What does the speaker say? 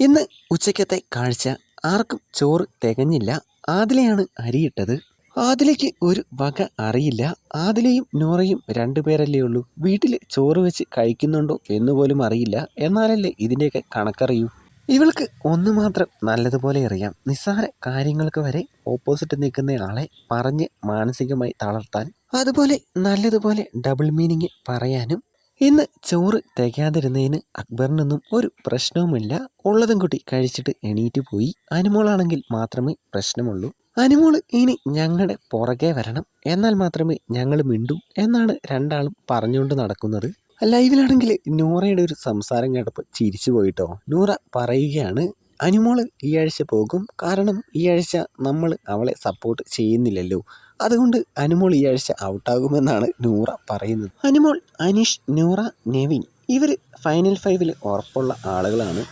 ഇന്ന് ഉച്ചയ്ക്കത്തെ കാഴ്ച ആർക്കും ചോറ് തികഞ്ഞില്ല. ആദിലയാണ് അരിയിട്ടത്. ആദിലയ്ക്ക് ഒരു വക അറിയില്ല. ആദിലയും നൂറയും രണ്ടുപേരല്ലേ ഉള്ളൂ. വീട്ടിൽ ചോറ് വെച്ച് കഴിക്കുന്നുണ്ടോ എന്നുപോലും അറിയില്ല. എന്നാലല്ലേ ഇതിൻ്റെയൊക്കെ കണക്കറിയൂ. ഇവൾക്ക് ഒന്ന് മാത്രം നല്ലതുപോലെ അറിയാം. നിസ്സാര കാര്യങ്ങൾക്ക് വരെ ഓപ്പോസിറ്റ് നിൽക്കുന്ന ആളെ പറഞ്ഞ് മാനസികമായി തളർത്താൻ, അതുപോലെ നല്ലതുപോലെ ഡബിൾ മീനിങ് പറയാനും. ഇന്ന് ചോറ് തികയാതിരുന്നതിന് അക്ബറിനൊന്നും ഒരു പ്രശ്നവുമില്ല. ഉള്ളതും കൂട്ടി കഴിച്ചിട്ട് എണീറ്റ് പോയി. അനുമോളാണെങ്കിൽ മാത്രമേ പ്രശ്നമുള്ളൂ. അനുമോള് ഇനി ഞങ്ങളുടെ പുറകെ വരണം, എന്നാൽ മാത്രമേ ഞങ്ങൾ മിണ്ടൂ എന്നാണ് രണ്ടാളും പറഞ്ഞുകൊണ്ട് നടക്കുന്നത്. ലൈവിലാണെങ്കിൽ നൂറയുടെ ഒരു സംസാരം കേട്ടപ്പോൾ ചിരിച്ചു പോയിട്ടോ. നൂറ പറയുകയാണ്, അനുമോള് ഈ ആഴ്ച പോകും, കാരണം ഈ ആഴ്ച നമ്മൾ അവളെ സപ്പോർട്ട് ചെയ്യുന്നില്ലല്ലോ, അതുകൊണ്ട് അനുമോൾ ഈ ആഴ്ച ഔട്ടാകുമെന്നാണ് നൂറ പറയുന്നത്. അനുമോൾ, അനീഷ്, നൂറ, നെവിൻ ഇവർ ഫൈനൽ 5 ഉറപ്പുള്ള ആളുകളാണ്.